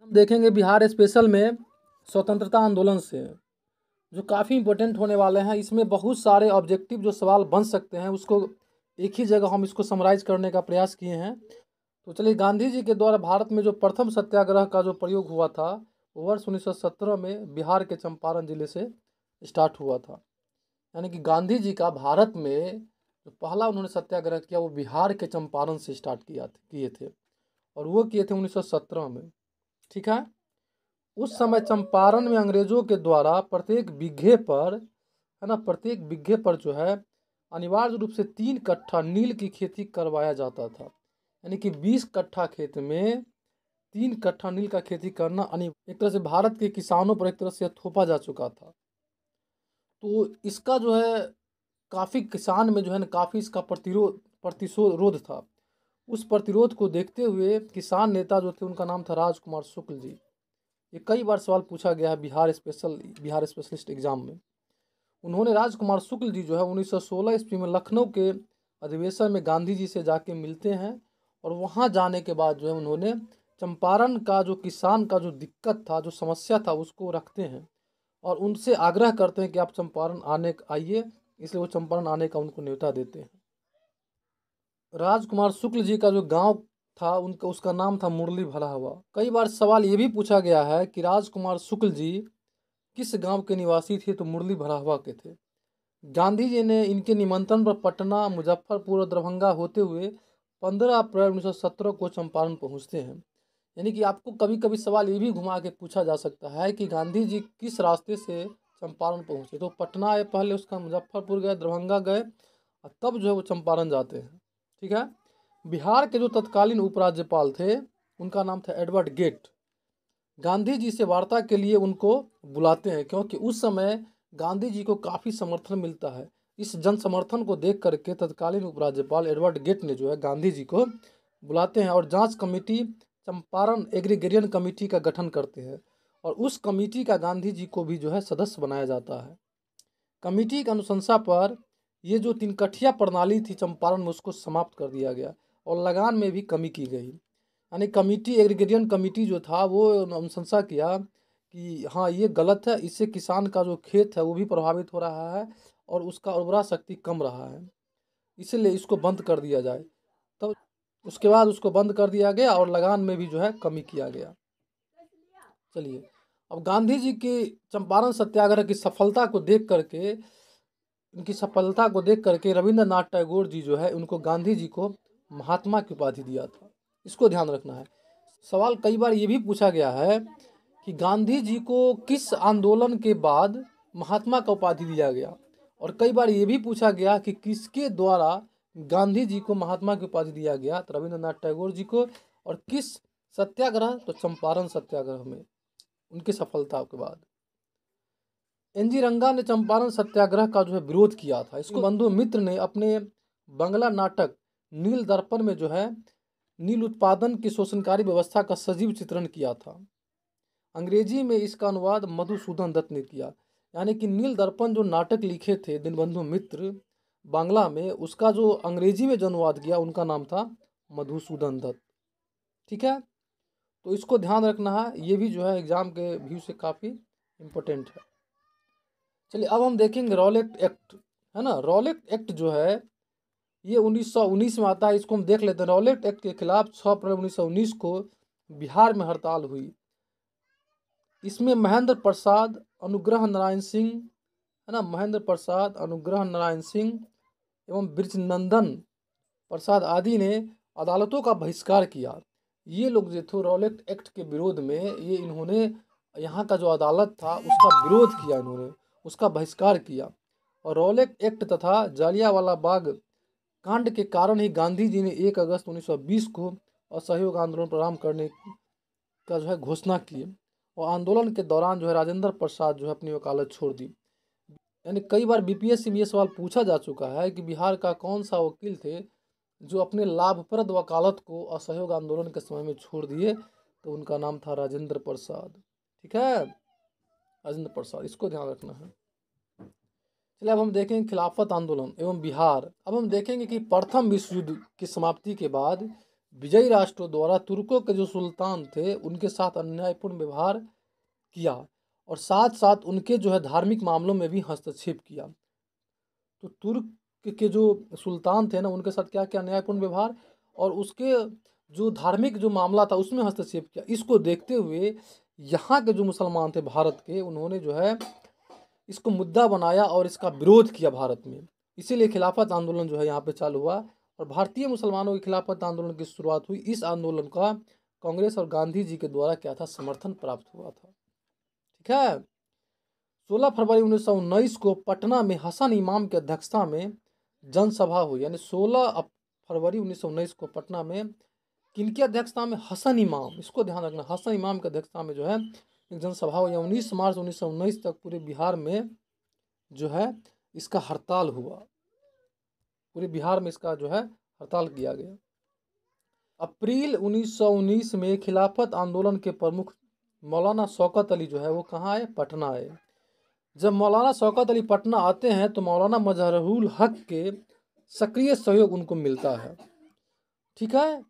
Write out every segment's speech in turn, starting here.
हम देखेंगे बिहार स्पेशल में स्वतंत्रता आंदोलन से जो काफ़ी इंपॉर्टेंट होने वाले हैं। इसमें बहुत सारे ऑब्जेक्टिव जो सवाल बन सकते हैं उसको एक ही जगह हम इसको समराइज करने का प्रयास किए हैं। तो चलिए, गांधी जी के द्वारा भारत में जो प्रथम सत्याग्रह का जो प्रयोग हुआ था वो वर्ष 1917 में बिहार के चंपारण जिले से स्टार्ट हुआ था। यानी कि गांधी जी का भारत में जो पहला उन्होंने सत्याग्रह किया वो बिहार के चंपारण से स्टार्ट किए थे और वो किए थे 1917 में। ठीक है। उस समय चंपारण में अंग्रेजों के द्वारा प्रत्येक बिघे पर जो है अनिवार्य रूप से 3 कट्ठा नील की खेती करवाया जाता था। यानी कि 20 कट्ठा खेत में 3 कट्ठा नील का खेती करना एक तरह से भारत के किसानों पर एक तरह से थोपा जा चुका था। तो इसका जो है काफ़ी किसान में जो है ना काफ़ी इसका प्रतिरोध था। उस प्रतिरोध को देखते हुए किसान नेता जो थे उनका नाम था राजकुमार शुक्ल जी। ये कई बार सवाल पूछा गया है बिहार स्पेशलिस्ट एग्जाम में। उन्होंने राजकुमार शुक्ल जी जो है 1916 ईस्वी में लखनऊ के अधिवेशन में गांधी जी से जाके मिलते हैं और वहाँ जाने के बाद जो है उन्होंने चंपारण का जो किसान का जो दिक्कत था, जो समस्या था, उसको रखते हैं और उनसे आग्रह करते हैं कि आप चंपारण आइए। इसलिए वो चंपारण आने का उनको न्योता देते हैं। राजकुमार शुक्ल जी का जो गांव था उसका नाम था मुरली भरा हुआ। कई बार सवाल ये भी पूछा गया है कि राजकुमार शुक्ल जी किस गांव के निवासी थे, तो मुरली भरा हुआ के थे। गांधी जी ने इनके निमंत्रण पर पटना, मुजफ्फरपुर और दरभंगा होते हुए 15 अप्रैल 1917 को चंपारण पहुंचते हैं। यानी कि आपको कभी कभी सवाल ये भी घुमा के पूछा जा सकता है कि गांधी जी किस रास्ते से चंपारण पहुंचे। तो पटना आए पहले, उसका मुजफ्फरपुर गए, दरभंगा गए और तब जो है वो चंपारण जाते हैं। ठीक है। बिहार के जो तत्कालीन उपराज्यपाल थे उनका नाम था एडवर्ड गेट। गांधी जी से वार्ता के लिए उनको बुलाते हैं क्योंकि उस समय गांधी जी को काफ़ी समर्थन मिलता है। इस जन समर्थन को देख करके तत्कालीन उपराज्यपाल एडवर्ड गेट ने जो है गांधी जी को बुलाते हैं और जांच कमेटी चंपारण एग्रीगेरियन कमेटी का गठन करते हैं और उस कमेटी का गांधी जी को भी जो है सदस्य बनाया जाता है। कमेटी की अनुशंसा पर ये जो 3 कठिया प्रणाली थी चंपारण में उसको समाप्त कर दिया गया और लगान में भी कमी की गई। यानी एग्रीगेरियन कमेटी जो था वो अनुशंसा किया कि हाँ ये गलत है, इससे किसान का जो खेत है वो भी प्रभावित हो रहा है और उसका उर्वरा शक्ति कम रहा है, इसलिए इसको बंद कर दिया जाए। तो उसके बाद उसको बंद कर दिया गया और लगान में भी जो है कमी किया गया। चलिए, अब गांधी जी की चंपारण सत्याग्रह की सफलता को देख करके रविंद्रनाथ टैगोर जी जो है उनको गांधी जी को महात्मा की उपाधि दिया था। इसको ध्यान रखना है। सवाल कई बार ये भी पूछा गया है कि गांधी जी को किस आंदोलन के बाद महात्मा का उपाधि दिया गया और कई बार ये भी पूछा गया कि किसके द्वारा गांधी जी को महात्मा की उपाधि दिया गया, तो रविंद्रनाथ टैगोर जी को। और किस सत्याग्रह, तो चंपारण सत्याग्रह में उनकी सफलता के बाद। एनजी रंगा ने चंपारण सत्याग्रह का जो है विरोध किया था। इसको बंधु मित्र ने अपने बंगला नाटक नील दर्पण में जो है नील उत्पादन की शोषणकारी व्यवस्था का सजीव चित्रण किया था। अंग्रेजी में इसका अनुवाद मधुसूदन दत्त ने किया। यानी कि नील दर्पण जो नाटक लिखे थे दीनबंधु मित्र बांग्ला में, उसका जो अंग्रेजी में जो अनुवाद किया उनका नाम था मधुसूदन दत्त। ठीक है। तो इसको ध्यान रखना है, ये भी जो है एग्जाम के व्यू से काफ़ी इम्पोर्टेंट है। चलिए, अब हम देखेंगे रॉलेट एक्ट, है ना। रॉलेट एक्ट जो है ये 1919 में आता है। इसको हम देख लेते हैं। रॉलेट एक्ट के खिलाफ 6 अप्रैल 1919 को बिहार में हड़ताल हुई। इसमें महेंद्र प्रसाद, अनुग्रह नारायण सिंह, है ना, महेंद्र प्रसाद, अनुग्रह नारायण सिंह एवं ब्रिजनंदन प्रसाद आदि ने अदालतों का बहिष्कार किया। ये लोग जो थे रॉलेट एक्ट के विरोध में इन्होंने यहाँ का जो अदालत था उसका विरोध किया, इन्होंने उसका बहिष्कार किया। और रॉलेट एक्ट तथा जालियांवाला बाग कांड के कारण ही गांधी जी ने 1 अगस्त 1920 को असहयोग आंदोलन प्रारंभ करने का जो है घोषणा की और आंदोलन के दौरान जो है राजेंद्र प्रसाद जो है अपनी वकालत छोड़ दी। यानी कई बार बीपीएससी में ये सवाल पूछा जा चुका है कि बिहार का कौन सा वकील थे जो अपने लाभप्रद वकालत को असहयोग आंदोलन के समय में छोड़ दिए, तो उनका नाम था राजेंद्र प्रसाद। ठीक है, राजेंद्र प्रसाद, इसको ध्यान रखना है। चलिए, अब हम देखेंगे खिलाफत आंदोलन एवं बिहार। अब हम देखेंगे कि प्रथम विश्व युद्ध की समाप्ति के बाद विजयी राष्ट्रों द्वारा तुर्कों के जो सुल्तान थे उनके साथ अन्यायपूर्ण व्यवहार किया और साथ साथ उनके जो है धार्मिक मामलों में भी हस्तक्षेप किया। तो तुर्क के जो सुल्तान थे ना उनके साथ क्या क्या न्यायपूर्ण व्यवहार और उसके जो धार्मिक जो मामला था उसमें हस्तक्षेप किया। इसको देखते हुए यहाँ के जो मुसलमान थे भारत के, उन्होंने जो है इसको मुद्दा बनाया और इसका विरोध किया भारत में। इसीलिए खिलाफत आंदोलन जो है यहाँ पे चालू हुआ और भारतीय मुसलमानों के खिलाफत आंदोलन की शुरुआत हुई। इस आंदोलन का कांग्रेस और गांधी जी के द्वारा क्या था, समर्थन प्राप्त हुआ था। ठीक है। 16 फरवरी 1919 को पटना में हसन इमाम की अध्यक्षता में जनसभा हुई। यानी 16 फरवरी 1919 को पटना में किनकी अध्यक्षता में, हसन इमाम, इसको ध्यान रखना, हसन इमाम की अध्यक्षता में जो है एक जनसभा हुई। 19 मार्च 1919 तक पूरे बिहार में जो है इसका हड़ताल हुआ। पूरे बिहार में इसका जो है हड़ताल किया गया। अप्रैल 1919 में खिलाफत आंदोलन के प्रमुख मौलाना शौकत अली जो है वो कहाँ आए, पटना आए। जब मौलाना शौकत अली पटना आते हैं तो मौलाना मजहरुल हक के सक्रिय सहयोग उनको मिलता है। ठीक है,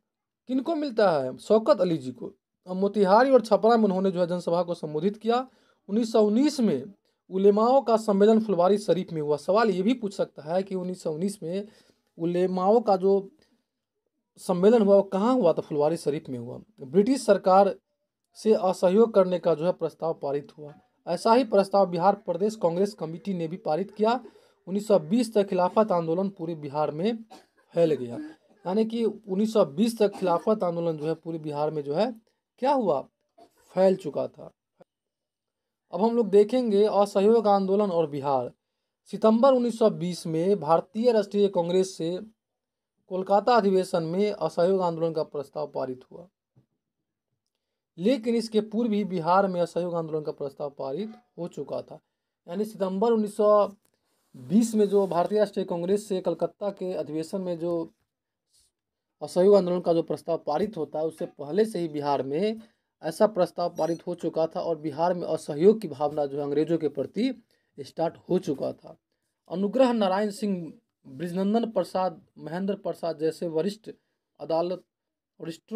किनको मिलता है, शौकत अली जी को। अब मोतिहारी और छपरा में उन्होंने जो है जनसभा को संबोधित किया। 1919 में उलेमाओं का सम्मेलन फुलवारी शरीफ में हुआ। सवाल ये भी पूछ सकता है कि 1919 में उलेमाओं का जो सम्मेलन हुआ वो कहाँ हुआ, तो फुलवारी शरीफ में हुआ। ब्रिटिश सरकार से असहयोग करने का जो है प्रस्ताव पारित हुआ। ऐसा ही प्रस्ताव बिहार प्रदेश कांग्रेस कमेटी ने भी पारित किया। 1920 तक खिलाफत आंदोलन पूरे बिहार में फैल गया। यानी कि 1920 तक खिलाफत आंदोलन जो है पूरे बिहार में जो है क्या हुआ, फैल चुका था। अब हम लोग देखेंगे असहयोग आंदोलन और बिहार। सितंबर 1920 में भारतीय राष्ट्रीय कांग्रेस से कोलकाता अधिवेशन में असहयोग आंदोलन का प्रस्ताव पारित हुआ। लेकिन इसके पूर्व ही बिहार में असहयोग आंदोलन का प्रस्ताव पारित हो चुका था। यानी सितंबर 1920 में जो भारतीय राष्ट्रीय कांग्रेस से कलकत्ता के अधिवेशन में जो असहयोग आंदोलन का जो प्रस्ताव पारित होता है उससे पहले से ही बिहार में ऐसा प्रस्ताव पारित हो चुका था और बिहार में असहयोग की भावना जो है अंग्रेजों के प्रति स्टार्ट हो चुका था। अनुग्रह नारायण सिंह, ब्रिजनंदन प्रसाद, महेंद्र प्रसाद जैसे वरिष्ठों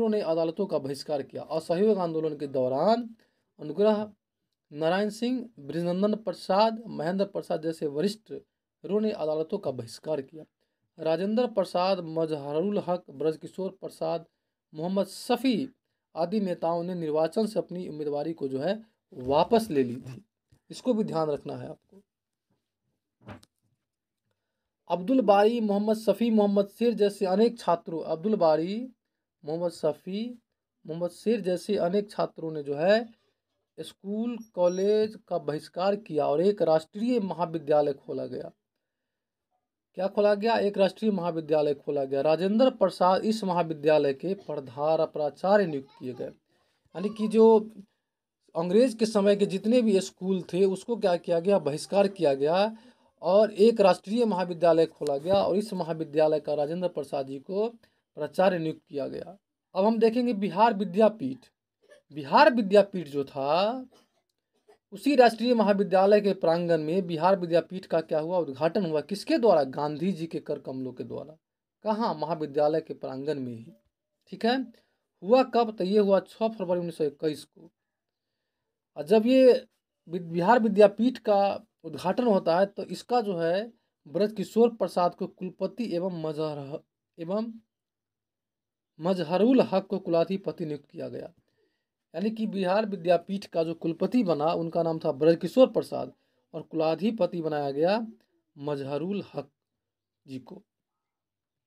ने अदालतों का बहिष्कार किया। असहयोग आंदोलन के दौरान अनुग्रह नारायण सिंह, ब्रिजनंदन प्रसाद, महेंद्र प्रसाद जैसे वरिष्ठों ने अदालतों का बहिष्कार किया। राजेंद्र प्रसाद, मजहरुल हक, ब्रजकिशोर प्रसाद, मोहम्मद शफी आदि नेताओं ने निर्वाचन से अपनी उम्मीदवारी को जो है वापस ले ली थी। इसको भी ध्यान रखना है आपको। अब्दुल बारी, मोहम्मद शफी, मोहम्मद शेर जैसे अनेक छात्रों, अब्दुल बारी, मोहम्मद शफी, मोहम्मद शेर जैसे अनेक छात्रों ने जो है स्कूल कॉलेज का बहिष्कार किया और एक राष्ट्रीय महाविद्यालय खोला गया। क्या खोला गया, एक राष्ट्रीय महाविद्यालय खोला गया। राजेंद्र प्रसाद इस महाविद्यालय के प्राचार्य नियुक्त किए गए। यानी कि जो अंग्रेज के समय के जितने भी स्कूल थे उसको क्या किया गया, बहिष्कार किया गया और एक राष्ट्रीय महाविद्यालय खोला गया और इस महाविद्यालय का राजेंद्र प्रसाद जी को प्राचार्य नियुक्त किया गया। अब हम देखेंगे बिहार विद्यापीठ। बिहार विद्यापीठ जो था उसी राष्ट्रीय महाविद्यालय के प्रांगण में बिहार विद्यापीठ का क्या हुआ, उद्घाटन हुआ। किसके द्वारा, गांधी जी के कर कमलों के द्वारा। कहाँ, महाविद्यालय के प्रांगण में ही। ठीक है, हुआ कब, तो ये हुआ 6 फरवरी 1921 को। और जब ये बिहार विद्यापीठ का उद्घाटन होता है तो इसका जो है ब्रजकिशोर प्रसाद को कुलपति एवं मजहरुल हक को कुलाधिपति नियुक्त किया गया। यानी कि बिहार विद्यापीठ का जो कुलपति बना उनका नाम था ब्रजकिशोर प्रसाद और कुलाधिपति बनाया गया मजहरुल हक जी को।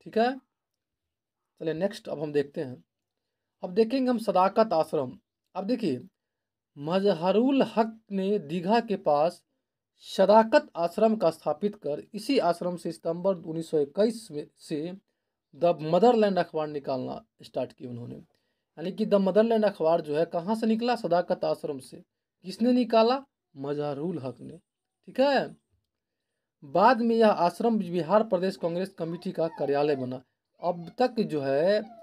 ठीक है, चलिए नेक्स्ट अब हम देखते हैं। अब देखेंगे हम सदाकत आश्रम। अब देखिए मजहरुल हक ने दीघा के पास सदाकत आश्रम का स्थापित कर इसी आश्रम से सितंबर 1921 में से द मदरलैंड अखबार निकालना स्टार्ट किया उन्होंने। यानी कि द मदरलैंड अखबार जो है कहाँ से निकला, सदाकत आश्रम से। किसने निकाला, मजहरुल हक ने। ठीक है, बाद में यह आश्रम बिहार प्रदेश कांग्रेस कमेटी का कार्यालय बना। अब तक जो है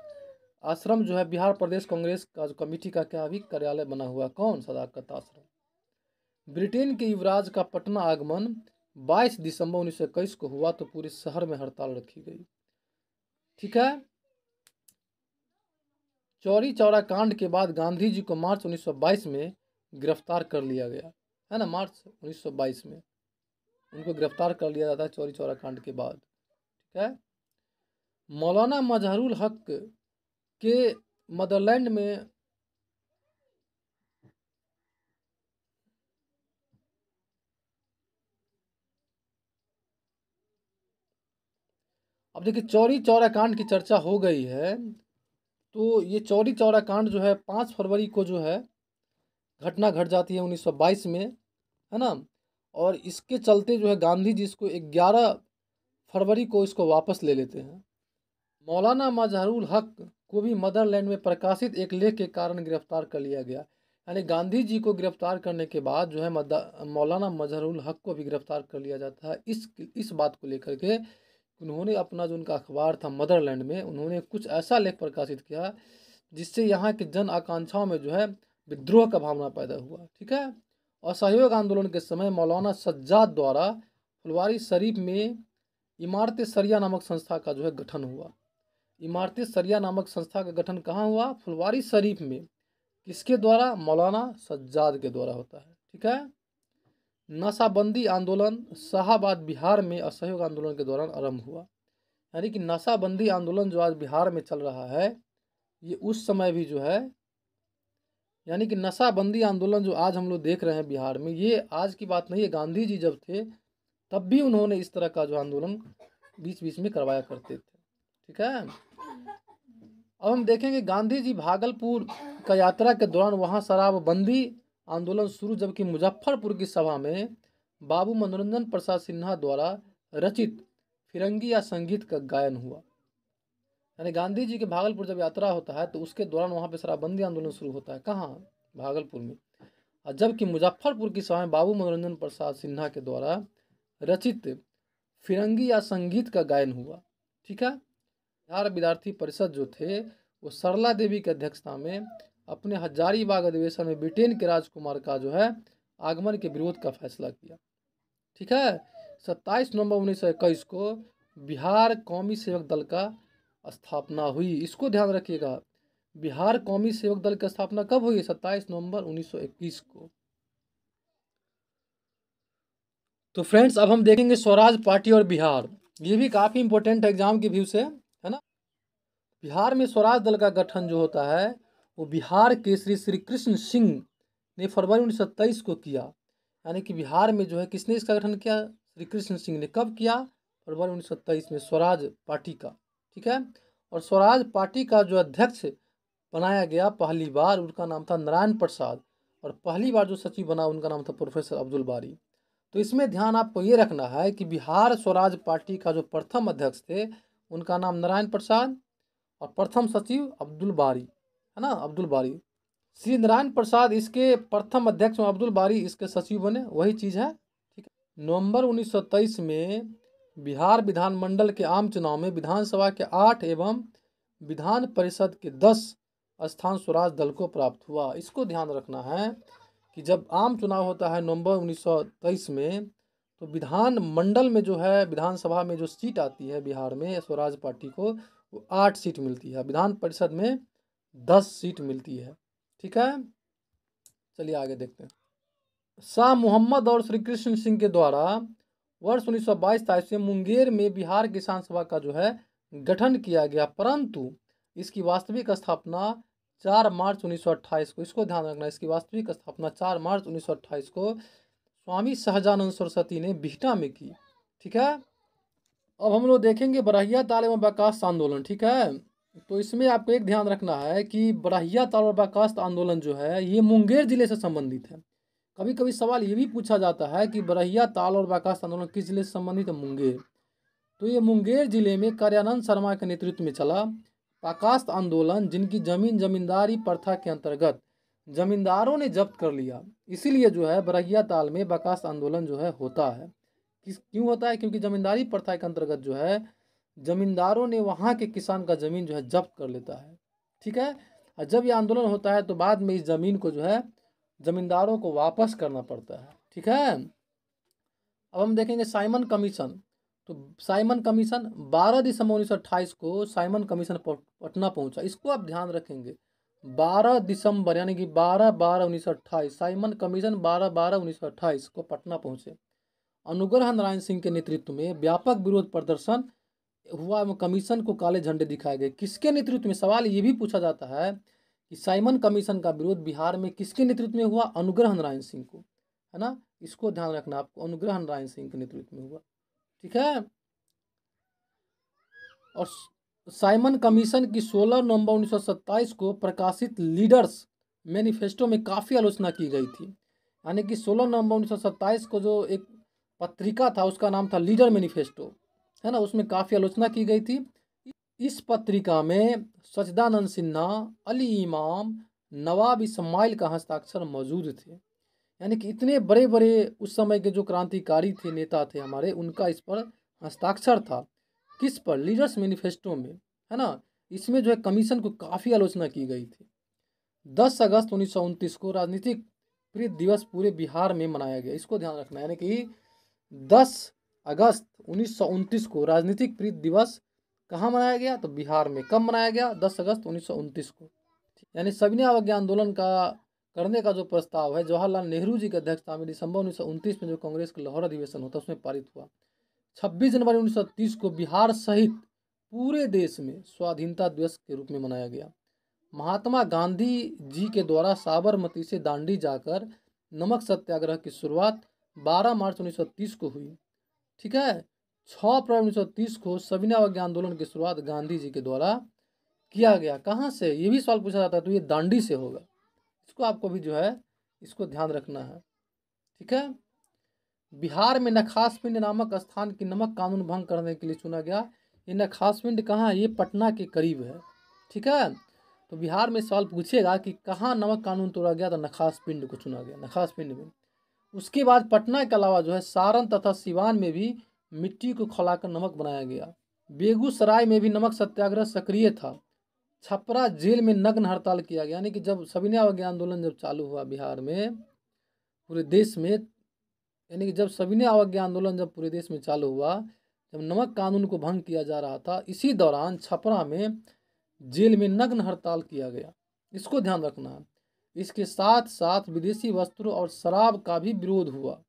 आश्रम जो है बिहार प्रदेश कांग्रेस का कमेटी का क्या भी कार्यालय बना हुआ। कौन, सदाकत आश्रम। ब्रिटेन के युवराज का पटना आगमन 22 दिसंबर 1921 को हुआ तो पूरे शहर में हड़ताल रखी गई। ठीक है, चौरी चौरा कांड के बाद गांधी जी को मार्च 1922 में गिरफ्तार कर लिया गया है ना। मार्च 1922 में उनको गिरफ्तार कर लिया जाता है चौरी चौरा कांड के बाद। ठीक है। मौलाना मजहरुल हक के मदरलैंड में अब देखिए चौरी चौरा कांड की चर्चा हो गई है, तो ये चौरी चौरा कांड जो है 5 फरवरी को जो है घटना घट जाती है 1922 में, है ना। और इसके चलते जो है गांधी जी इसको 11 फरवरी को इसको वापस ले लेते हैं। मौलाना मजहरुल हक को भी मदरलैंड में प्रकाशित एक लेख के कारण गिरफ्तार कर लिया गया। यानी गांधी जी को गिरफ्तार करने के बाद जो है मौलाना मजहरुल हक को भी गिरफ्तार कर लिया जाता है। इस बात को लेकर के उन्होंने अपना जो उनका अखबार था मदरलैंड में, उन्होंने कुछ ऐसा लेख प्रकाशित किया जिससे यहाँ के जन आकांक्षाओं में जो है विद्रोह का भावना पैदा हुआ। ठीक है। असहयोग आंदोलन के समय मौलाना सज्जाद द्वारा फुलवारी शरीफ में इमारत सरिया नामक संस्था का जो है गठन हुआ। इमारत सरिया नामक संस्था का गठन कहाँ हुआ? फुलवारी शरीफ में। किसके द्वारा? मौलाना सज्जाद के द्वारा होता है। ठीक है। नशाबंदी आंदोलन शाहाबाद बिहार में असहयोग आंदोलन के दौरान आरंभ हुआ। यानी कि नशाबंदी आंदोलन जो आज बिहार में चल रहा है, ये उस समय भी जो है, यानी कि नशाबंदी आंदोलन जो आज हम लोग देख रहे हैं बिहार में, ये आज की बात नहीं है। गांधी जी जब थे तब भी उन्होंने इस तरह का जो आंदोलन बीच बीच में करवाया करते थे। ठीक है। अब हम देखेंगे गांधी जी भागलपुर का यात्रा के दौरान वहाँ शराबबंदी आंदोलन शुरू, जबकि मुजफ्फरपुर की सभा में बाबू मनोरंजन प्रसाद सिन्हा द्वारा रचित फिरंगी या संगीत का गायन हुआ। यानी गांधी जी के भागलपुर जब यात्रा होता है तो उसके दौरान वहाँ पे शराबबंदी आंदोलन शुरू होता है। कहाँ? भागलपुर में। और जबकि मुजफ्फरपुर की सभा में बाबू मनोरंजन प्रसाद सिन्हा के द्वारा रचित फिरंगी या संगीत का गायन हुआ। ठीक है। बिहार विद्यार्थी परिषद जो थे वो सरला देवी की अध्यक्षता में अपने हजारीबाग अधिवेशन में ब्रिटेन के राजकुमार का जो है आगमन के विरोध का फैसला किया। ठीक है। 27 नवंबर 1921 को बिहार कौमी सेवक दल का स्थापना हुई। इसको ध्यान रखिएगा, बिहार कौमी सेवक दल की स्थापना कब हुई? 27 नवंबर 1921 को। तो फ्रेंड्स अब हम देखेंगे स्वराज पार्टी और बिहार। ये भी काफ़ी इंपॉर्टेंट एग्जाम के व्यू से, है ना। बिहार में स्वराज दल का गठन जो होता है वो बिहार के श्री कृष्ण सिंह ने फरवरी 1927 को किया। यानी कि बिहार में जो है किसने इसका गठन किया? श्री कृष्ण सिंह ने। कब किया? फरवरी 1927 में, स्वराज पार्टी का। ठीक है। और स्वराज पार्टी का जो अध्यक्ष बनाया गया पहली बार, उनका नाम था नारायण प्रसाद, और पहली बार जो सचिव बना उनका नाम था प्रोफेसर अब्दुल बारी। तो इसमें ध्यान आपको ये रखना है कि बिहार स्वराज पार्टी का जो प्रथम अध्यक्ष थे उनका नाम नारायण प्रसाद और प्रथम सचिव अब्दुल बारी, है ना, अब्दुल बारी। श्री नारायण प्रसाद इसके प्रथम अध्यक्ष और अब्दुल बारी इसके सचिव बने, वही चीज़ है। ठीक है। नवंबर 1923 में बिहार विधानमंडल के आम चुनाव में विधानसभा के 8 एवं विधान परिषद के 10 स्थान स्वराज दल को प्राप्त हुआ। इसको ध्यान रखना है कि जब आम चुनाव होता है नवंबर 1923 में, तो विधान मंडल में जो है विधानसभा में जो सीट आती है बिहार में स्वराज पार्टी को, वो 8 सीट मिलती है। विधान परिषद में 10 सीट मिलती है। ठीक है। चलिए आगे देखते हैं। शाह मोहम्मद और श्री कृष्ण सिंह के द्वारा वर्ष 1922-23 में मुंगेर में बिहार किसान सभा का जो है गठन किया गया, परंतु इसकी वास्तविक स्थापना 4 मार्च 1928 को, इसको ध्यान रखना, इसकी वास्तविक स्थापना 4 मार्च 1928 को स्वामी सहजानंद सरस्वती ने बिहटा में की। ठीक है। अब हम लोग देखेंगे बरहिया ताल एवं बर्खास्त आंदोलन। ठीक है। तो इसमें आपको एक ध्यान रखना है कि बरहिया ताल और बर्खास्त आंदोलन जो है ये मुंगेर जिले से संबंधित है। कभी कभी सवाल ये भी पूछा जाता है कि बरहिया ताल और बर्खास्त आंदोलन किस जिले से संबंधित है? मुंगेर। तो ये मुंगेर जिले में कार्यानंद शर्मा के नेतृत्व में चला बर्खास्त आंदोलन, जिनकी जमीन जमींदारी प्रथा के अंतर्गत जमींदारों ने जब्त कर लिया। इसीलिए जो है बरहिया ताल में बर्खास्त आंदोलन जो है होता है। क्यों होता है? क्योंकि जमींदारी प्रथा के अंतर्गत जो है जमींदारों ने वहाँ के किसान का ज़मीन जो है जब्त कर लेता है। ठीक है। और जब ये आंदोलन होता है तो बाद में इस ज़मीन को जो है जमींदारों को वापस करना पड़ता है। ठीक है। अब हम देखेंगे साइमन कमीशन। तो साइमन कमीशन 12 दिसंबर 1928 को साइमन कमीशन पटना पहुंचा। इसको आप ध्यान रखेंगे, 12 दिसंबर यानी कि 12/12/1928 साइमन कमीशन 12/12/1928 को पटना पहुंचे। अनुग्रह नारायण सिंह के नेतृत्व में व्यापक विरोध प्रदर्शन हुआ एवं कमीशन को काले झंडे दिखाए गए। किसके नेतृत्व में, सवाल ये भी पूछा जाता है कि साइमन कमीशन का विरोध बिहार में किसके नेतृत्व में हुआ? अनुग्रह नारायण सिंह को, है ना, इसको ध्यान रखना आपको, अनुग्रह नारायण सिंह के नेतृत्व में हुआ। ठीक है। और साइमन कमीशन की 16 नवंबर 1927 को प्रकाशित लीडर्स मैनिफेस्टो में काफ़ी आलोचना की गई थी। यानी कि 16 नवंबर 1927 को जो एक पत्रिका था उसका नाम था लीडर मैनिफेस्टो, है ना, उसमें काफ़ी आलोचना की गई थी। इस पत्रिका में सच्चिदानंद सिन्हा, अली इमाम, नवाब इस्माइल का हस्ताक्षर मौजूद थे। यानी कि इतने बड़े बड़े उस समय के जो क्रांतिकारी थे, नेता थे हमारे, उनका इस पर हस्ताक्षर था। किस पर? लीडर्स मैनिफेस्टो में, है ना। इसमें जो है कमीशन को काफ़ी आलोचना की गई थी। 10 अगस्त 1929 को राजनीतिक प्रीत दिवस पूरे बिहार में मनाया गया, इसको ध्यान रखना। यानी कि 10 अगस्त 1929 को राजनीतिक प्रीत दिवस कहाँ मनाया गया? तो बिहार में। कब मनाया गया? 10 अगस्त 1929 को। यानी सविनय अवज्ञा आंदोलन का करने का जो प्रस्ताव है जवाहरलाल नेहरू जी की अध्यक्षता में दिसंबर 1929 में जो कांग्रेस का लाहौर अधिवेशन होता है उसमें पारित हुआ। 26 जनवरी 1930 को बिहार सहित पूरे देश में स्वाधीनता दिवस के रूप में मनाया गया। महात्मा गांधी जी के द्वारा साबरमती से दांडी जाकर नमक सत्याग्रह की शुरुआत 12 मार्च 1930 को हुई। ठीक है। 6 अप्रैल 1930 को सविनय अवज्ञा आंदोलन की शुरुआत गांधी जी के द्वारा किया गया। कहाँ से? ये भी सवाल पूछा जाता है, तो ये दांडी से होगा। इसको आपको भी जो है इसको ध्यान रखना है। ठीक है। बिहार में नखास पिंड नामक स्थान की नमक कानून भंग करने के लिए चुना गया। ये नखास पिंड कहाँ है? ये पटना के करीब है। ठीक है। तो बिहार में सवाल पूछेगा कि कहाँ नमक कानून तोड़ा गया, तो नखास पिंड को चुना गया, नखास पिंड में। उसके बाद पटना के अलावा जो है सारण तथा सिवान में भी मिट्टी को खौलाकर नमक बनाया गया। बेगूसराय में भी नमक सत्याग्रह सक्रिय था। छपरा जेल में नग्न हड़ताल किया गया। यानी कि जब सविनय अवज्ञा आंदोलन जब चालू हुआ बिहार में, पूरे देश में, यानी कि जब सविनय अवज्ञा आंदोलन जब पूरे देश में चालू हुआ, जब नमक कानून को भंग किया जा रहा था, इसी दौरान छपरा में जेल में नग्न हड़ताल किया गया। इसको ध्यान रखना है। इसके साथ साथ विदेशी वस्त्रों और शराब का भी विरोध हुआ।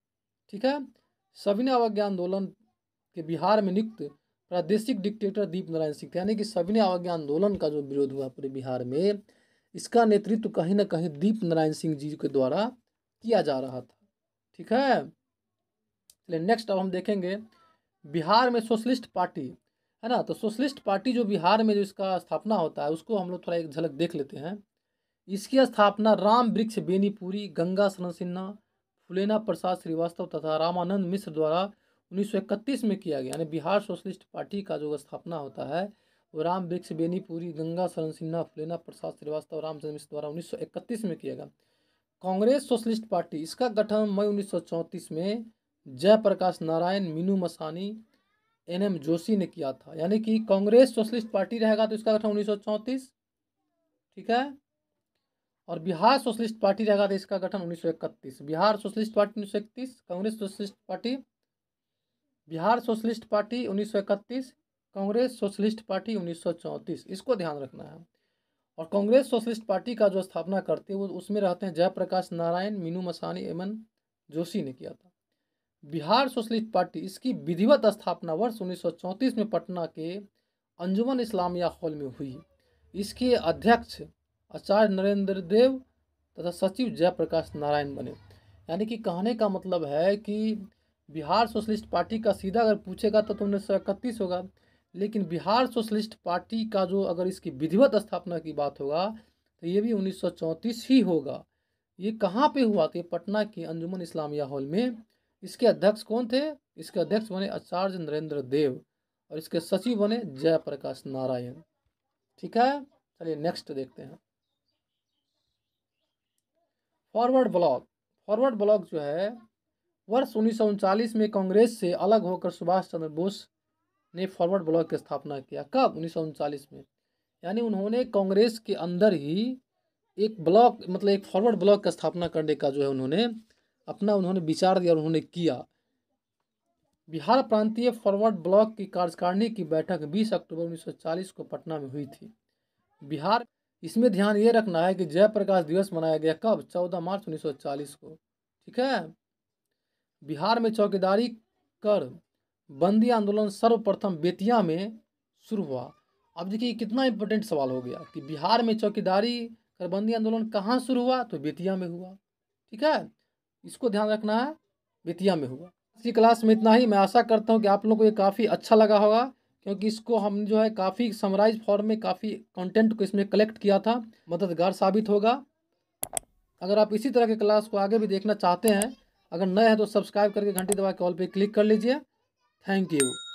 ठीक है। सविनय अवज्ञा आंदोलन के बिहार में नियुक्त प्रादेशिक डिक्टेटर दीप नारायण सिंह थे। यानी कि सविनय अवज्ञा आंदोलन का जो विरोध हुआ पूरे बिहार में, इसका नेतृत्व कहीं ना कहीं दीप नारायण सिंह जी के द्वारा किया जा रहा था। ठीक है। चलिए नेक्स्ट अब हम देखेंगे बिहार में सोशलिस्ट पार्टी, है ना। तो सोशलिस्ट पार्टी जो बिहार में जो इसका स्थापना होता है उसको हम लोग थोड़ा एक झलक देख लेते हैं। इसकी स्थापना राम वृक्ष बेनीपुरी, गंगा शरण सिन्हा, फुलेना प्रसाद श्रीवास्तव तथा रामानंद मिश्र द्वारा 1931 में किया गया। यानी बिहार सोशलिस्ट पार्टी का जो स्थापना होता है वो राम वृक्ष बेनीपुरी, गंगा शरण सिन्हा, फुलेना प्रसाद श्रीवास्तव, रामचंद्र मिश्र द्वारा 1931 में किया गया। कांग्रेस सोशलिस्ट पार्टी, इसका गठन मई 1934 में जयप्रकाश नारायण, मीनू मसानी, एनएम जोशी ने किया था। यानी कि कांग्रेस सोशलिस्ट पार्टी रहेगा तो इसका गठन 1934। ठीक है। और बिहार सोशलिस्ट पार्टी रहेगा तो इसका गठन 1931। Bihar socialist party 1931, Congress socialist party, Bihar socialist party 1931, Congress socialist party 1934। इसको ध्यान रखना है। और कांग्रेस सोशलिस्ट पार्टी का जो स्थापना करते हैं वो उसमें रहते हैं जयप्रकाश नारायण, मीनू मसानी, एमएन जोशी ने किया था। बिहार सोशलिस्ट पार्टी, इसकी विधिवत स्थापना वर्ष 1934 में पटना के अंजुमन इस्लामिया हॉल में हुई। इसके अध्यक्ष आचार्य नरेंद्र देव तथा सचिव जयप्रकाश नारायण बने। यानी कि कहने का मतलब है कि बिहार सोशलिस्ट पार्टी का सीधा अगर पूछेगा तो 1931 होगा, लेकिन बिहार सोशलिस्ट पार्टी का जो अगर इसकी विधिवत स्थापना की बात होगा तो ये भी 1934 ही होगा। ये कहाँ पे हुआ? तो ये पटना की अंजुमन इस्लामिया हॉल में। इसके अध्यक्ष कौन थे? इसके अध्यक्ष बने आचार्य नरेंद्र देव और इसके सचिव बने जयप्रकाश नारायण। ठीक है। चलिए नेक्स्ट देखते हैं। फॉरवर्ड ब्लॉक, फॉरवर्ड ब्लॉक जो है वर्ष 1939 में कांग्रेस से अलग होकर सुभाष चंद्र बोस ने फॉरवर्ड ब्लॉक की स्थापना किया। कब? 1939 में। यानी उन्होंने कांग्रेस के अंदर ही एक ब्लॉक, मतलब एक फॉरवर्ड ब्लॉक की स्थापना करने का जो है उन्होंने विचार दिया और उन्होंने किया। बिहार प्रांतीय फॉरवर्ड ब्लॉक की कार्यकारिणी की बैठक 20 अक्टूबर 1940 को पटना में हुई थी। बिहार इसमें ध्यान ये रखना है कि जयप्रकाश दिवस मनाया गया कब? 14 मार्च 1940 को। ठीक है। बिहार में चौकीदारी कर बंदी आंदोलन सर्वप्रथम बेतिया में शुरू हुआ। अब देखिए कितना इंपॉर्टेंट सवाल हो गया कि बिहार में चौकीदारी कर बंदी आंदोलन कहाँ शुरू हुआ? तो बेतिया में हुआ। ठीक है, इसको ध्यान रखना है, बेतिया में हुआ। इसी क्लास में इतना ही। मैं आशा करता हूँ कि आप लोगों को ये काफ़ी अच्छा लगा होगा, क्योंकि इसको हम जो है काफ़ी समराइज फॉर्म में काफ़ी कंटेंट को इसमें कलेक्ट किया था, मददगार साबित होगा। अगर आप इसी तरह के क्लास को आगे भी देखना चाहते हैं, अगर नए हैं तो सब्सक्राइब करके घंटी दबा के ऑल पे क्लिक कर लीजिए। Thank you.